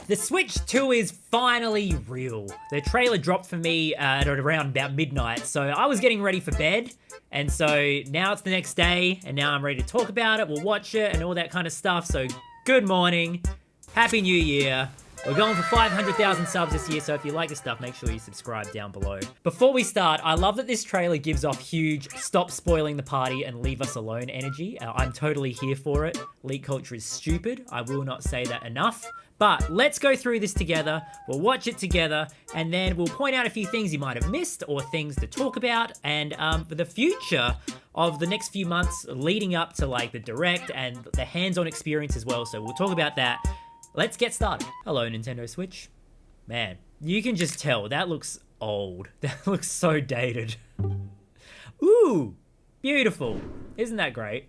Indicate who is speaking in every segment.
Speaker 1: The Switch 2 is finally real. The trailer dropped for me at around about midnight, so I was getting ready for bed, and so now it's the next day, and now I'm ready to talk about it, we'll watch it, and all that kind of stuff, so good morning, Happy New Year. We're going for 500,000 subs this year, so if you like this stuff, make sure you subscribe down below. Before we start, I love that this trailer gives off huge stop spoiling the party and leave us alone energy. I'm totally here for it. Leak culture is stupid. I will not say that enough. But let's go through this together, we'll watch it together, and then we'll point out a few things you might have missed or things to talk about, and for the future of the next few months leading up to like the direct and the hands-on experience as well, so we'll talk about that. Let's get started. Hello, Nintendo Switch. Man, you can just tell, that looks old. That looks so dated. Ooh, beautiful. Isn't that great?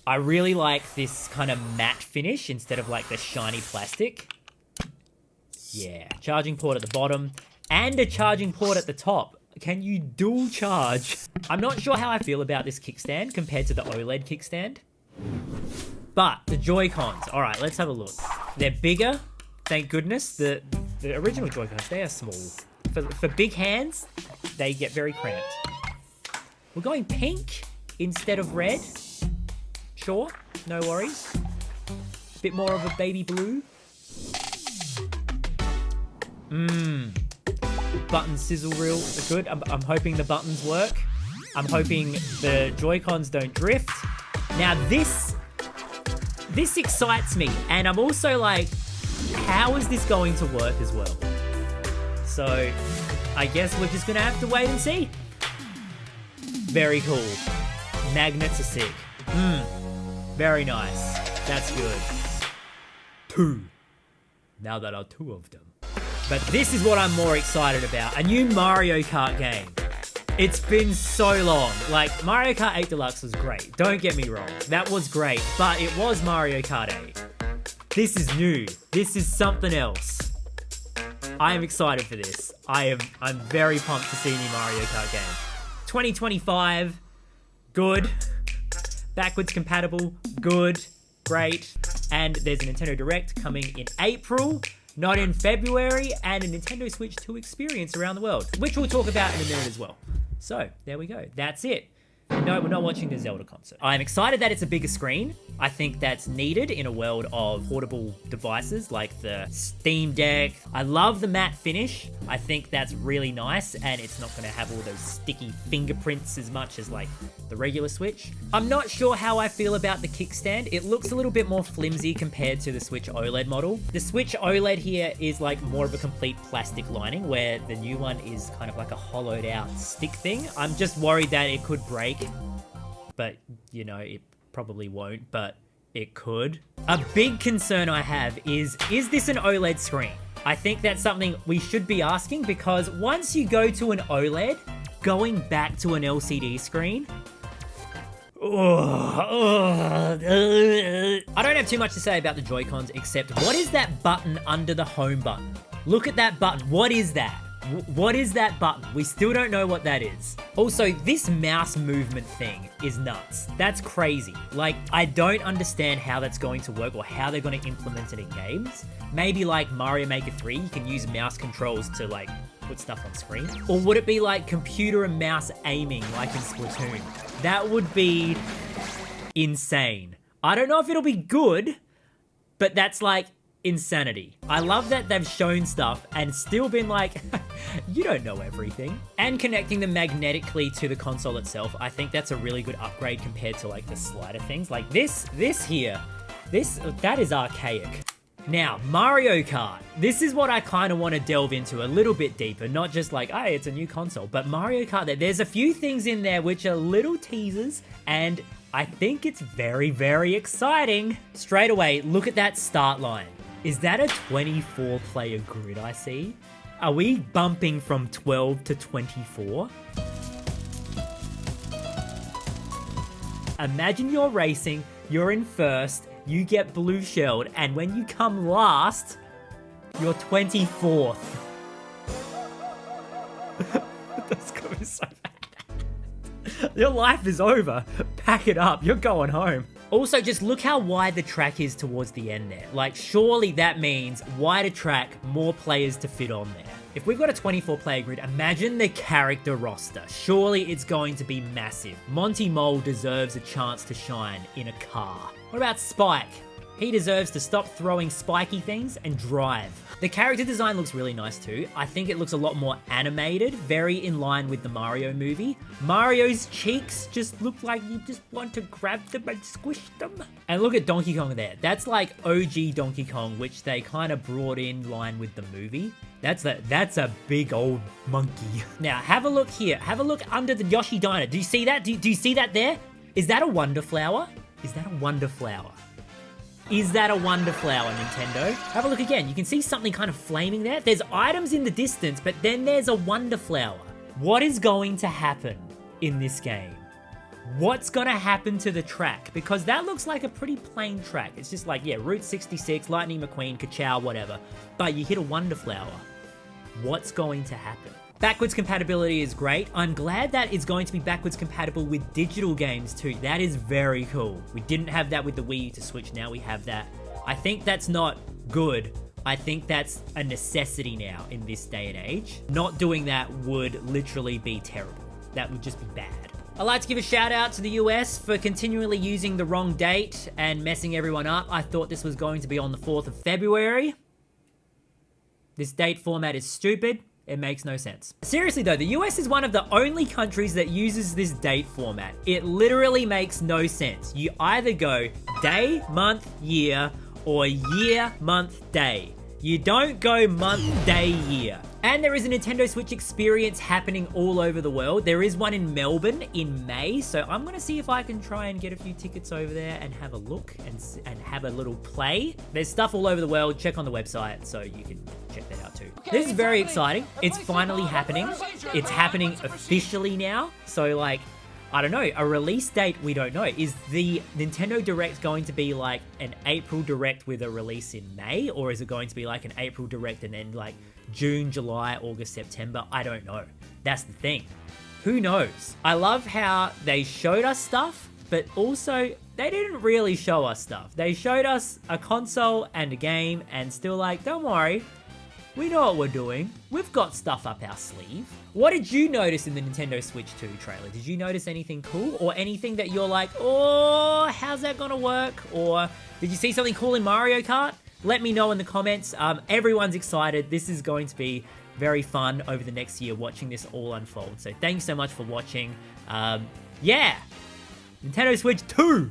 Speaker 1: I really like this kind of matte finish instead of like the shiny plastic. Yeah, charging port at the bottom and a charging port at the top. Can you dual charge? I'm not sure how I feel about this kickstand compared to the OLED kickstand. But the Joy-Cons, all right, let's have a look. They're bigger, thank goodness. The original Joy-Cons, they are small. For big hands, they get very cramped. We're going pink instead of red. Sure, no worries. Bit more of a baby blue. Button sizzle reel, good. I'm hoping the buttons work. I'm hoping the Joy-Cons don't drift. Now this excites me, and I'm also like, how is this going to work as well? So I guess we're just gonna have to wait and see. Very cool. Magnets are sick. Very nice. That's good. 2. Now there are 2 of them. But this is what I'm more excited about. A new Mario Kart game. It's been so long. Like, Mario Kart 8 Deluxe was great. Don't get me wrong. That was great, but it was Mario Kart 8. This is new. This is something else. I am excited for this. I'm very pumped to see a new Mario Kart game. 2025, good. Backwards compatible, good, great. And there's a Nintendo Direct coming in April, not in February, and a Nintendo Switch 2 experience around the world, which we'll talk about in a minute as well. So, there we go. That's it. And no, we're not watching the Zelda concert. I'm excited that it's a bigger screen. I think that's needed in a world of portable devices like the Steam Deck. I love the matte finish. I think that's really nice, and it's not going to have all those sticky fingerprints as much as like the regular Switch. I'm not sure how I feel about the kickstand. It looks a little bit more flimsy compared to the Switch OLED model. The Switch OLED here is like more of a complete plastic lining, where the new one is kind of like a hollowed out stick thing. I'm just worried that it could break, but you know, it probably won't, but it could. A big concern I have is this an OLED screen? I think that's something we should be asking, because once you go to an OLED, going back to an LCD screen, I don't have too much to say about the Joy-Cons, except what is that button under the home button? Look at that button. What is that? What is that button? We still don't know what that is. Also, this mouse movement thing is nuts. That's crazy. Like, I don't understand how that's going to work or how they're going to implement it in games. Maybe like Mario Maker 3, you can use mouse controls to like put stuff on screen. Or would it be like computer and mouse aiming like in Splatoon? That would be insane. I don't know if it'll be good, but that's like insanity. I love that they've shown stuff and still been like, you don't know everything. And connecting them magnetically to the console itself, I think that's a really good upgrade compared to like the slider things. Like this here, that is archaic. Now, Mario Kart. This is what I kind of want to delve into a little bit deeper, not just like, hey, it's a new console, but Mario Kart, there's a few things in there which are little teasers, and I think it's very, very exciting. Straight away, look at that start line. Is that a 24-player grid I see? Are we bumping from 12 to 24? Imagine you're racing, you're in first, you get blue shelled, and when you come last, you're 24th. That's gonna be so bad. Your life is over. Pack it up, you're going home. Also, just look how wide the track is towards the end there. Like, surely that means wider track, more players to fit on there. If we've got a 24-player grid, imagine the character roster. Surely it's going to be massive. Monty Mole deserves a chance to shine in a car. What about Spike? He deserves to stop throwing spiky things and drive. The character design looks really nice too. I think it looks a lot more animated, very in line with the Mario movie. Mario's cheeks just look like you just want to grab them and squish them. And look at Donkey Kong there. That's like OG Donkey Kong, which they kind of brought in line with the movie. That's a big old monkey. Now, have a look here. Have a look under the Yoshi Diner. Do you see that? Do you see that there? Is that a Wonder Flower? Is that a Wonder Flower? Is that a Wonder Flower, Nintendo? Have a look again. You can see something kind of flaming there. There's items in the distance, but then there's a Wonder Flower. What is going to happen in this game? What's gonna happen to the track? Because that looks like a pretty plain track. It's just like, yeah, Route 66, Lightning McQueen, Ka-Chow, whatever. But you hit a Wonder Flower. What's going to happen? Backwards compatibility is great. I'm glad that it's going to be backwards compatible with digital games too. That is very cool. We didn't have that with the Wii U to Switch, now we have that. I think that's not good. I think that's a necessity now in this day and age. Not doing that would literally be terrible. That would just be bad. I'd like to give a shout out to the US for continually using the wrong date and messing everyone up. I thought this was going to be on the 4th of February. This date format is stupid. It makes no sense. Seriously though, the US is one of the only countries that uses this date format. It literally makes no sense. You either go day, month, year, or year, month, day. You don't go month, day, year. And there is a Nintendo Switch experience happening all over the world. There is one in Melbourne in May, so I'm gonna see if I can try and get a few tickets over there and have a look and have a little play. There's stuff all over the world. Check on the website so you can check that out too. This is very exciting. It's finally happening. It's happening officially now. So like, I don't know, a release date, we don't know. Is the Nintendo Direct going to be like an April Direct with a release in May? Or is it going to be like an April Direct and then like June, July, August, September? I don't know. That's the thing. Who knows? I love how they showed us stuff, but also they didn't really show us stuff. They showed us a console and a game and still like, don't worry, we know what we're doing. We've got stuff up our sleeve. What did you notice in the Nintendo Switch 2 trailer? Did you notice anything cool or anything that you're like, oh, how's that gonna work? Or did you see something cool in Mario Kart? Let me know in the comments. Everyone's excited. This is going to be very fun over the next year watching this all unfold. So thanks so much for watching. Yeah, Nintendo Switch 2.